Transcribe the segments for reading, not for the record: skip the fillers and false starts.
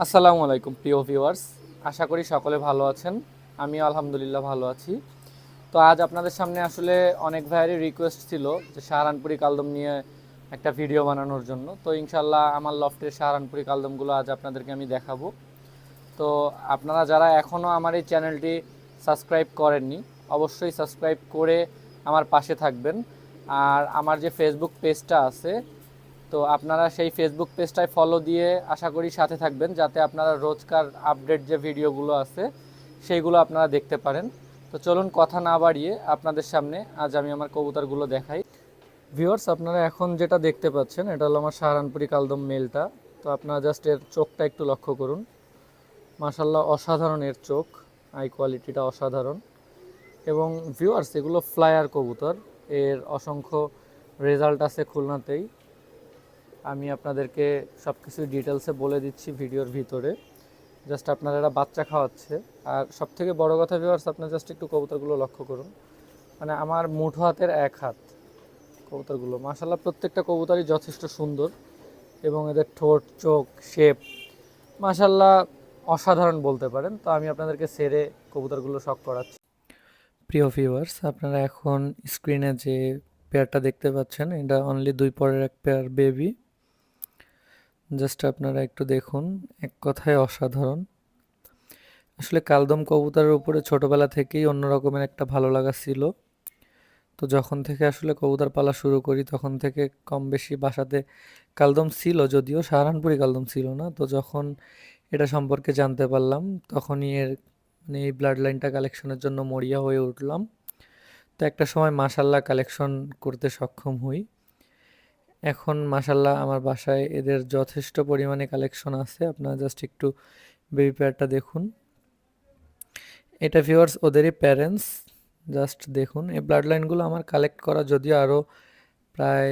আসসালামু আলাইকুম প্রিয় ভিউয়ার্স, আশা করি সকলে ভালো আছেন। আমিও আলহামদুলিল্লাহ ভালো আছি। তো আজ আপনাদের সামনে আসলে অনেক ভাইয়েরই রিকোয়েস্ট ছিল যে সাহারানপুরি কালদম নিয়ে একটা ভিডিও বানানোর জন্য। তো ইনশাল্লাহ আমার লফটের সাহারানপুরি কালদমগুলো আজ আপনাদেরকে আমি দেখাবো। তো আপনারা যারা এখনও আমার এই চ্যানেলটি সাবস্ক্রাইব করেননি, অবশ্যই সাবস্ক্রাইব করে আমার পাশে থাকবেন। আর আমার যে ফেসবুক পেজটা আছে, তো আপনারা সেই ফেসবুক পেজটায় ফলো দিয়ে আশা করি সাথে থাকবেন, যাতে আপনারা রোজকার আপডেট যে ভিডিওগুলো আছে সেইগুলো আপনারা দেখতে পারেন। তো চলুন কথা না বাড়িয়ে আপনাদের সামনে আজ আমি আমার কবুতরগুলো দেখাই। ভিউয়ার্স, আপনারা এখন যেটা দেখতে পাচ্ছেন এটা হলো আমার সাহারানপুরি কালদম মেলটা। তো আপনারা জাস্ট এর চোখটা একটু লক্ষ্য করুন। মাশাল্লাহ, অসাধারণ এর চোখ, আই কোয়ালিটিটা অসাধারণ। এবং ভিউয়ার্স, এগুলো ফ্লায়ার কবুতর, এর অসংখ্য রেজাল্ট আছে খুলনাতেই। আমি আপনাদেরকে সব কিছু ডিটেলসে বলে দিচ্ছি ভিডিওর ভিতরে। জাস্ট আপনারা এরা বাচ্চা খাওয়াচ্ছে। আর সব থেকে বড় কথা ভিউয়ার্স, আপনারা জাস্ট একটু কবুতরগুলো লক্ষ্য করুন। মানে আমার মুঠো হাতের এক হাত কবুতরগুলো। মাশাল্লাহ, প্রত্যেকটা কবুতরই যথেষ্ট সুন্দর এবং এদের ঠোঁট, চোখ, শেপ মাশাল্লাহ অসাধারণ বলতে পারেন। তো আমি আপনাদেরকে সেরে কবুতরগুলো শখ করাচ্ছি। প্রিয় ভিউয়ার্স, আপনারা এখন স্ক্রিনে যে পেয়ারটা দেখতে পাচ্ছেন এটা অনলি 2 পরের এক পেয়ার বেবি। জাস্ট আপনারা একটু দেখুন, এক কথায় অসাধারণ। আসলে কালদম কবুতরের উপরে ছোটবেলা থেকেই অন্য রকমের একটা ভালো লাগা ছিল। তো যখন থেকে আসলে কবুতর পালা শুরু করি তখন থেকে কম বেশি বাসাতে কালদম ছিল, যদিও সাহারানপুরি কালদম ছিল না। তো যখন এটা সম্পর্কে জানতে পারলাম তখনই এর মানে এই ব্লাড লাইনটা কালেকশনের জন্য মরিয়া হয়ে উঠলাম। তো একটা সময় মাশাল্লাহ কালেকশন করতে সক্ষম হই। এখন মাশাল্লাহ আমার বাসায় এদের যথেষ্ট পরিমাণে কালেকশন আছে। আপনারা জাস্ট একটু বেবি পেয়ারটা দেখুন। এটা ভিউয়ার্স ওদেরই প্যারেন্টস। জাস্ট দেখুন, এই ব্লাড লাইনগুলো আমার কালেক্ট করা যদিও আরও প্রায়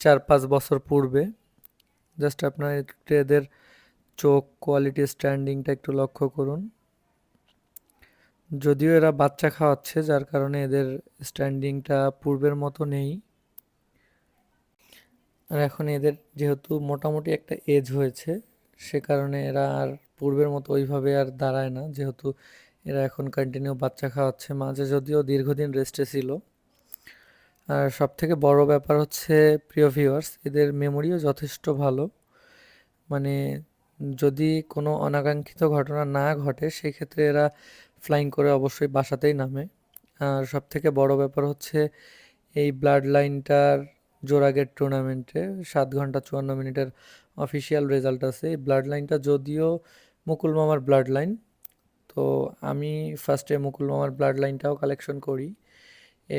4-5 বছর পূর্বে। জাস্ট আপনারা একটু এদের চোখ কোয়ালিটি, স্ট্যান্ডিংটা একটু লক্ষ্য করুন। যদিও এরা বাচ্চা খাওয়াচ্ছে যার কারণে এদের স্ট্যান্ডিংটা পূর্বের মতো নেই। আর এখন এদের যেহেতু মোটামুটি একটা এজ হয়েছে, সে কারণে এরা আর পূর্বের মতো ওইভাবে আর দাঁড়ায় না, যেহেতু এরা এখন কন্টিনিউ বাচ্চা খাওয়াচ্ছে। মাঝে যদিও দীর্ঘদিন রেস্টে ছিল। আর সব থেকে বড় ব্যাপার হচ্ছে প্রিয় ভিউয়ার্স, এদের মেমোরিও যথেষ্ট ভালো। মানে যদি কোনো অনাকাঙ্ক্ষিত ঘটনা না ঘটে সেক্ষেত্রে এরা ফ্লাইং করে অবশ্যই বাসাতেই নামে। আর সব থেকে বড় ব্যাপার হচ্ছে এই ব্লাড লাইনটার জোড়াগেট টুর্নামেন্টে 7 ঘন্টা 54 মিনিটের অফিসিয়াল রেজাল্ট আছে। এই ব্লাড লাইনটা যদিও মুকুল মামার ব্লাড লাইন। তো আমি ফার্স্টে মুকুল মামার ব্লাড লাইনটাও কালেকশন করি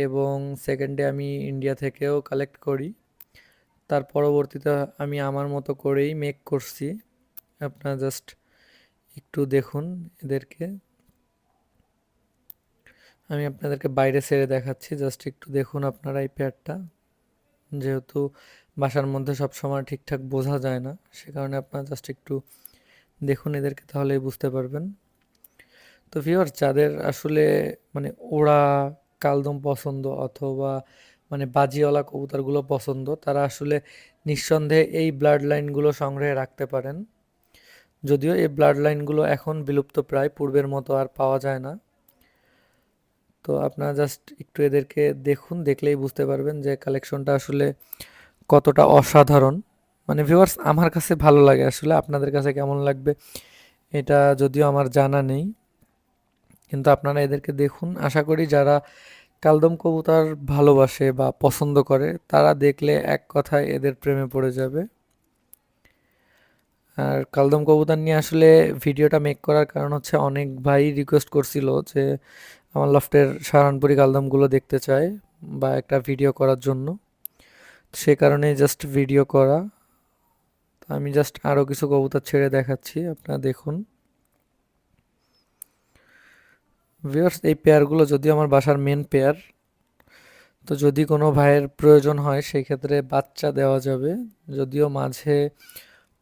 এবং সেকেন্ডে আমি ইন্ডিয়া থেকেও কালেক্ট করি। তার পরবর্তীতে আমি আমার মতো করেই মেক করছি। আপনারা জাস্ট একটু দেখুন এদেরকে। আমি আপনাদেরকে বাইরে ছেড়ে দেখাচ্ছি, জাস্ট একটু দেখুন আপনারা এই পেয়ারটা। যেহেতু বাসার মধ্যে সব সময় ঠিকঠাক বোঝা যায় না, সে কারণে আপনারা জাস্ট একটু দেখুন এদেরকে, তাহলেই বুঝতে পারবেন। তো ভিউয়ার্স, যাদের আসলে মানে ওড়া কালদম পছন্দ অথবা মানে বাজিওয়ালা কবুতরগুলো পছন্দ, তারা আসলে নিঃসন্দেহে এই ব্লাড লাইনগুলো সংগ্রহে রাখতে পারেন। যদিও এই ব্লাড লাইনগুলো এখন বিলুপ্ত প্রায়, পূর্বের মতো আর পাওয়া যায় না। তো আপনারা জাস্ট একটু এদেরকে দেখুন, দেখলেই বুঝতে পারবেন যে কালেকশনটা আসলে কতটা অসাধারণ। মানে ভিউয়ার্স, আমার কাছে ভালো লাগে, আসলে আপনাদের কাছে কেমন লাগবে এটা যদিও আমার জানা নেই। কিন্তু আপনারা এদেরকে দেখুন, আশা করি যারা কালদম কবুতর ভালোবাসে বা পছন্দ করে তারা দেখলে এক কথায় এদের প্রেমে পড়ে যাবে। আর কালদম কবুতর নিয়ে আসলে ভিডিওটা মেক করার কারণ হচ্ছে অনেক ভাই রিকোয়েস্ট করছিল যে আমার লফটের সাহারানপুরি কালদমগুলো দেখতে চায় বা একটা ভিডিও করার জন্য। সে কারণে জাস্ট ভিডিও করা। তো আমি জাস্ট আরও কিছু কবুতর ছেড়ে দেখাচ্ছি, আপনারা দেখুন। ভিউয়ার্স, এই পেয়ারগুলো যদিও আমার বাসার মেন পেয়ার। তো যদি কোনো ভাইয়ের প্রয়োজন হয় সেই ক্ষেত্রে বাচ্চা দেওয়া যাবে। যদিও মাঝে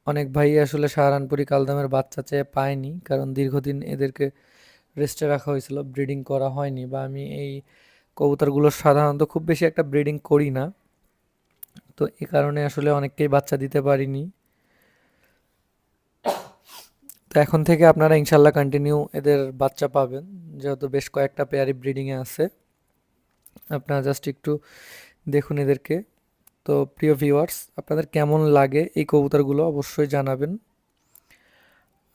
অনেক ভাই আসলে সাহারানপুরি কালদমের বাচ্চা চেয়ে পায়নি, কারণ দীর্ঘদিন এদেরকে রেস্টে রাখা হয়েছিল, ব্রিডিং করা হয়নি। বা আমি এই কবুতরগুলো সাধারণত খুব বেশি একটা ব্রিডিং করি না, তো এ কারণে আসলে অনেককেই বাচ্চা দিতে পারিনি। এখন থেকে আপনারা ইনশাল্লাহ কন্টিনিউ এদের বাচ্চা পাবেন, যেহেতু বেশ কয়েকটা পেয়ারি ব্রিডিংয়ে আছে। আপনারা জাস্ট একটু দেখুন এদেরকে। তো প্রিয় ভিউয়ার্স, আপনাদের কেমন লাগে এই কবুতরগুলো অবশ্যই জানাবেন।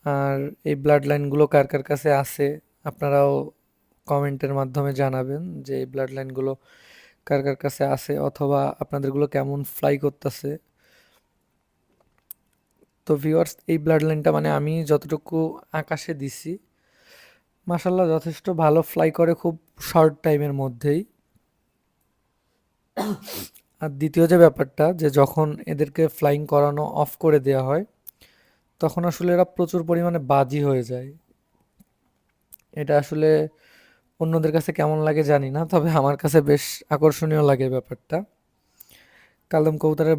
আর এই ব্লাড লাইনগুলো কার কার কাছে আছে আপনারাও কমেন্টের মাধ্যমে জানাবেন যে এই ব্লাড লাইনগুলো কার কার কাছে আছে, অথবা আপনাদেরগুলো কেমন ফ্লাই করতেছে। তো ভিউয়ার্স, এই ব্লাড লাইনটা মানে আমি যতটুকু আকাশে দিছি, মাশাল্লাহ যথেষ্ট ভালো ফ্লাই করে খুব শর্ট টাইমের মধ্যেই। আর দ্বিতীয় যে ব্যাপারটা, যে যখন এদেরকে ফ্লাইং করানো অফ করে দেওয়া হয় তখন আসলে এরা প্রচুর পরিমাণে বাজি হয়ে যায়। এটা আসলে অন্যদের কাছে কেমন লাগে জানি না, তবে আমার কাছে বেশ আকর্ষণীয় লাগে ব্যাপারটা। কালদম কবুতরের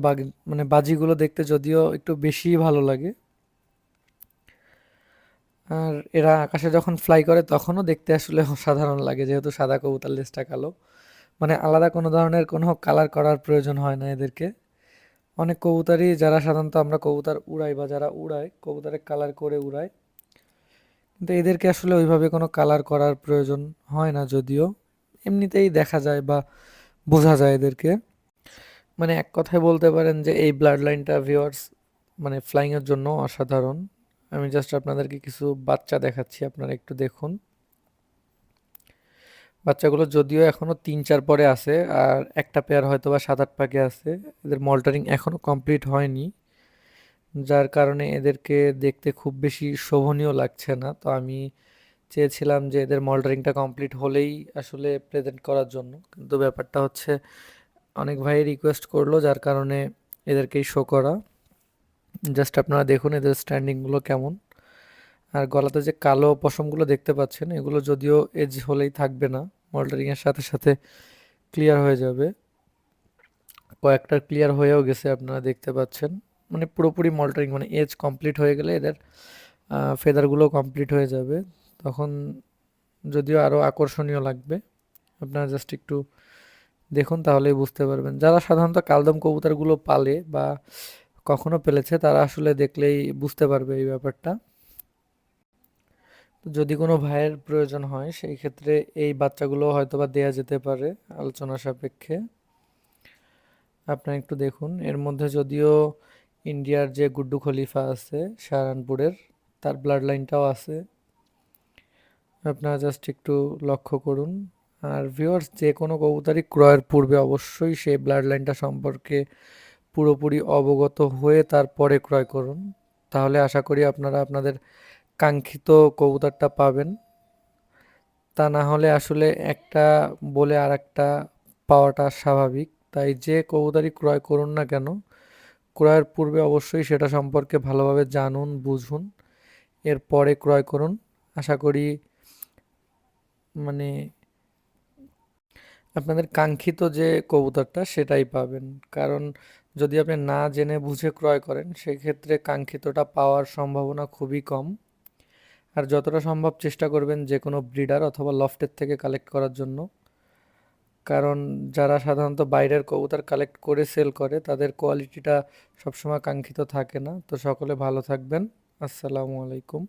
মানে বাজিগুলো দেখতে যদিও একটু বেশিই ভালো লাগে। আর এরা আকাশে যখন ফ্লাই করে তখনও দেখতে আসলে অসাধারণ লাগে, যেহেতু সাদা কবুতর, লেজটা কালো। মানে আলাদা কোনো ধরনের কোনো কালার করার প্রয়োজন হয় না এদেরকে। অনেক কবুতরই, যারা সাধারণত আমরা কবুতর উড়াই বা যারা উড়ায় কবুতরের কালার করে উড়ায়, কিন্তু এদেরকে আসলে ওইভাবে কোনো কালার করার প্রয়োজন হয় না, যদিও এমনিতেই দেখা যায় বা বোঝা যায় এদেরকে। মানে এক কথায় বলতে পারেন যে এই ব্লাড লাইনটা ভিউয়ার্স মানে ফ্লাইং এর জন্য অসাধারণ। আমি জাস্ট আপনাদেরকে কিছু বাচ্চা দেখাচ্ছি, আপনারা একটু দেখুন। বাচ্চাগুলো যদিও এখনো 3-4 পরে আছে, আর একটা পেয়ার হয়তো বা 7-8 পাকে আছে। এদের মল্টারিং এখনো কমপ্লিট হয়নি, যার কারণে এদেরকে দেখতে খুব বেশি শোভনীয় লাগছে না। তো আমি চেয়েছিলাম যে এদের মল্টারিংটা কমপ্লিট হলেই আসলে প্রেজেন্ট করার জন্য, কিন্তু ব্যাপারটা হচ্ছে অনেক ভাই রিকোয়েস্ট করলো, যার কারণে এদেরকেই শো করা। জাস্ট আপনারা দেখুন এদের স্ট্যান্ডিংগুলো কেমন। আর গলাতে যে কালো পশমগুলো দেখতে পাচ্ছেন, এগুলো যদিও এজ হলেই থাকবে না, মল্টারিংয়ের সাথে সাথে ক্লিয়ার হয়ে যাবে। কয়েকটা ক্লিয়ার হয়েও গেছে, আপনারা দেখতে পাচ্ছেন। মানে পুরোপুরি মল্টারিং মানে এজ কমপ্লিট হয়ে গেলে এদের ফেদারগুলো কমপ্লিট হয়ে যাবে, তখন যদিও আরও আকর্ষণীয় লাগবে। আপনারা জাস্ট একটু দেখুন, তাহলেই বুঝতে পারবেন। যারা সাধারণত কালদম কবুতরগুলো পালে বা কখনো পেলেছে, তারা আসলে দেখলেই বুঝতে পারবে এই ব্যাপারটা। তো যদি কোনো ভাইয়ের প্রয়োজন হয় সেই ক্ষেত্রে এই বাচ্চাগুলো হয়তোবা দেয়া যেতে পারে আলোচনা সাপেক্ষে। আপনারা একটু দেখুন, এর মধ্যে যদিও ইন্ডিয়ার যে গুড্ডু খলিফা আছে সাহারানপুরের, তার ব্লাড লাইনটাও আছে। আপনারা জাস্ট একটু লক্ষ্য করুন। আর ভিউয়ার্স, যে কোনো কবুতরই ক্রয়ের পূর্বে অবশ্যই সেই ব্লাড লাইনটা সম্পর্কে পুরোপুরি অবগত হয়ে তারপরে ক্রয় করুন, তাহলে আশা করি আপনারা আপনাদের কাঙ্ক্ষিত কবুতরটা পাবেন। তা না হলে আসলে একটা বলে আর একটা পাওয়াটা স্বাভাবিক। তাই যে কবুতরই ক্রয় করুন না কেন, ক্রয়ের পূর্বে অবশ্যই সেটা সম্পর্কে ভালোভাবে জানুন, বুঝুন, এরপরে ক্রয় করুন। আশা করি মানে আপনাদের কাঙ্ক্ষিত যে কবুতরটা সেটাই পাবেন। কারণ যদি আপনি না জেনে বুঝে ক্রয় করেন, সেক্ষেত্রে কাঙ্ক্ষিতটা পাওয়ার সম্ভাবনা খুবই কম। আর যতটা সম্ভব চেষ্টা করবেন যে কোনো ব্রিডার অথবা লফটের থেকে কালেক্ট করার জন্য। কারণ যারা সাধারণত বাইরের কবুতর কালেক্ট করে সেল করে, তাদের কোয়ালিটিটা সবসময় কাঙ্ক্ষিত থাকে না। তো সকলে ভালো থাকবেন। আসসালামু আলাইকুম।